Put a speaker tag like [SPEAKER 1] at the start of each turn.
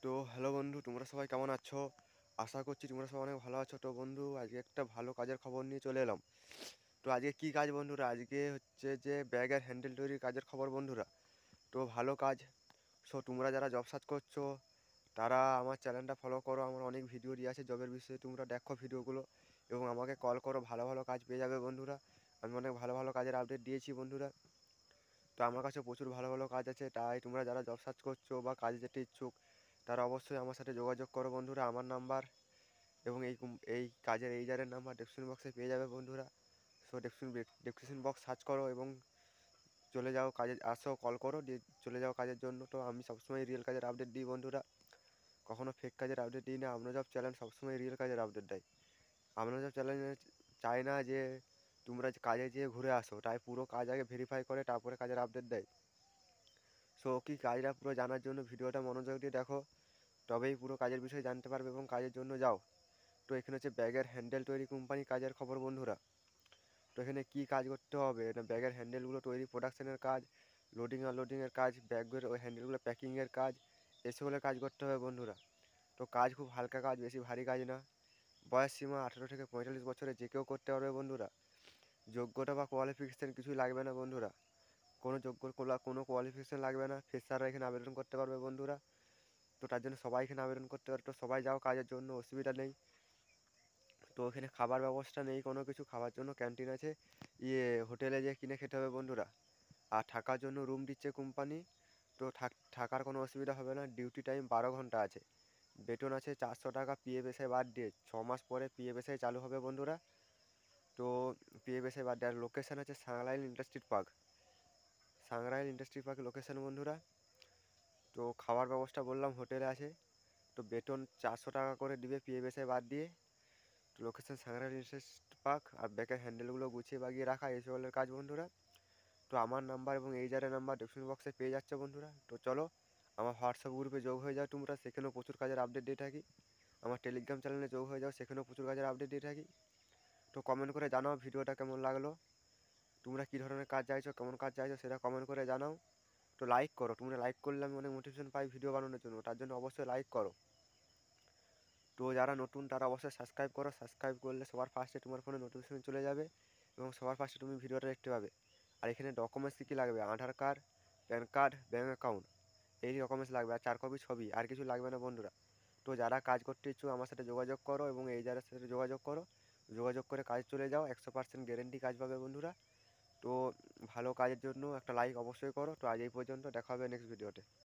[SPEAKER 1] তো হ্যালো বন্ধু, তোমরা সবাই কেমন আছো? আশা করছি তোমরা সবাই অনেক ভালো আছো। তো বন্ধু, আজকে একটা ভালো কাজের খবর নিয়ে চলে এলাম। তো আজকে কি কাজ বন্ধুরা? আজকে হচ্ছে যে ব্যাগের হ্যান্ডেল তৈরির কাজের খবর বন্ধুরা। তো ভালো কাজ। তোমরা যারা জব সার্চ করছো তারা আমার চ্যানেলটা ফলো করো। আমার অনেক ভিডিও দিয়ে আছে জবের বিষয়ে, তোমরা দেখো ভিডিওগুলো এবং আমাকে কল করো, ভালো ভালো কাজ পেয়ে যাবে বন্ধুরা। আমি অনেক ভালো ভালো কাজের আপডেট দিয়েছি বন্ধুরা। তো আমার কাছে প্রচুর ভালো ভালো কাজ আছে, তাই তোমরা যারা জব সার্চ করছো বা কাজে যেতে ইচ্ছুক তারা অবশ্যই আমার সাথে যোগাযোগ করো বন্ধুরা। আমার নাম্বার এবং এই কাজের এইজারের নাম্বার ডেসক্রিপশন বক্সে পেয়ে যাবে বন্ধুরা। সো ডেসক্রিপশন বক্স সার্চ করো এবং চলে যাও কাজে, আসো কল করো দিয়ে চলে যাও কাজের জন্য। তো আমি সবসময় রিয়েল কাজের আপডেট দিই বন্ধুরা, কখনো ফেক কাজের আপডেট দিই না। আমরা জব চ্যানেল সবসময় রিয়েল কাজের আপডেট দেয়। আমরা জব চ্যানেলে চাই না যে তোমরা যে কাজে যেয়ে ঘুরে আসো, তাই পুরো কাজ আগে ভেরিফাই করে তারপরে কাজের আপডেট দেয়। সো কি কাজটা পুরো জানার জন্য ভিডিওটা মনোযোগ দিয়ে দেখো, তবেই পুরো কাজের বিষয়ে জানতে পারবে এবং কাজের জন্য যাও। তো এখানে হচ্ছে ব্যাগের হ্যান্ডেল তৈরি কোম্পানি কাজের খবর বন্ধুরা। তো এখানে কি কাজ করতে হবে? এটা ব্যাগের হ্যান্ডেলগুলো তৈরি, প্রোডাকশনের কাজ, লোডিং আনলোডিংয়ের কাজ, ব্যাগের ওই হ্যান্ডেলগুলো প্যাকিংয়ের কাজ, এসবের কাজ করতে হবে বন্ধুরা। তো কাজ খুব হালকা কাজ, বেশি ভারী কাজ না। বয়স সীমা 18 থেকে 45 বছরে যে কেউ করতে পারবে বন্ধুরা। যোগ্যতা বা কোয়ালিফিকেশান কিছুই লাগবে না বন্ধুরা, কোনো কোয়ালিফিকেশান লাগবে না। ফ্রেশাররা এখানে আবেদন করতে পারবে বন্ধুরা। তো তার জন্য সবাই এখানে আবেদন করতে পারে। তো সবাই যাও কাজের জন্য, অসুবিধা নেই। তো এখানে খাবার ব্যবস্থা নেই কোনো কিছু, খাবার জন্য ক্যান্টিন আছে, হোটেলে যেয়ে কিনে খেতে হবে বন্ধুরা। আর থাকার জন্য রুম দিচ্ছে কোম্পানি। তো থাকার কোনো অসুবিধা হবে না। ডিউটি টাইম 12 ঘন্টা আছে। বেতন আছে 400 টাকা পিএফ বাদ দিয়ে। 6 মাস পরে পিএফ চালু হবে বন্ধুরা। তো পিএফ বাদ দিয়ে। আর লোকেশান আছে Sankrail industry park, Sankrail industry park location বন্ধুরা। তো খাওয়ার ব্যবস্থা বললাম হোটেলে আছে। তো বেতন 400 টাকা করে দিবে পিএফ বাদ দিয়ে। তো লোকেশান সাংরাইল ইন্ডাস্ট্রি পার্ক। আর ব্যাকের হ্যান্ডেলগুলো গুছিয়ে বাগিয়ে রাখা, এই সকলের কাজ বন্ধুরা। তো আমার নাম্বার এবং এইজারের নাম্বার ডেসক্রিপশন বক্সে পেয়ে যাচ্ছে বন্ধুরা। তো চলো আমার হোয়াটসঅ্যাপ গ্রুপে যোগ হয়ে যাও তোমরা, সেখানেও প্রচুর কাজের আপডেট দিয়ে থাকি। আমার টেলিগ্রাম চ্যানেলে যোগ হয়ে যাও, সেখানেও প্রচুর কাজের আপডেট দিয়ে থাকি। তো কমেন্ট করে জানাও ভিডিওটা কেমন লাগলো, তোমরা কী ধরনের কাজ চাইছো, কেমন কাজ চাইছো সেটা কমেন্ট করে জানাও। তো লাইক করো, তোমরা লাইক করলে আমি অনেক মোটিভেশন পাই ভিডিও বানানোর জন্য, তার জন্য অবশ্যই লাইক করো। তো যারা নতুন তারা অবশ্যই সাবস্ক্রাইব করো, সাবস্ক্রাইব করলে সবার ফার্স্টে তোমার ফোনে নোটিফিকেশন চলে যাবে এবং সবার ফার্স্টে তুমি ভিডিওটা দেখতে পাবে। আর এখানে ডকুমেন্টস কী কী লাগবে? Aadhaar card, PAN card, bank account, এই ডকুমেন্টস লাগবে। আর 4 কপি ছবি, আর কিছু লাগবে না বন্ধুরা। তো যারা কাজ করতে ইচ্ছুক আমার সাথে যোগাযোগ করো এবং এই যারা সাথে যোগাযোগ করো, যোগাযোগ করে কাজ চলে যাও, 100% গ্যারেন্টি কাজ পাবে বন্ধুরা। তো ভালো কাজের জন্য একটা লাইক অবশ্যই করো। তো আজ এই পর্যন্ত, দেখা হবে নেক্সট ভিডিওতে।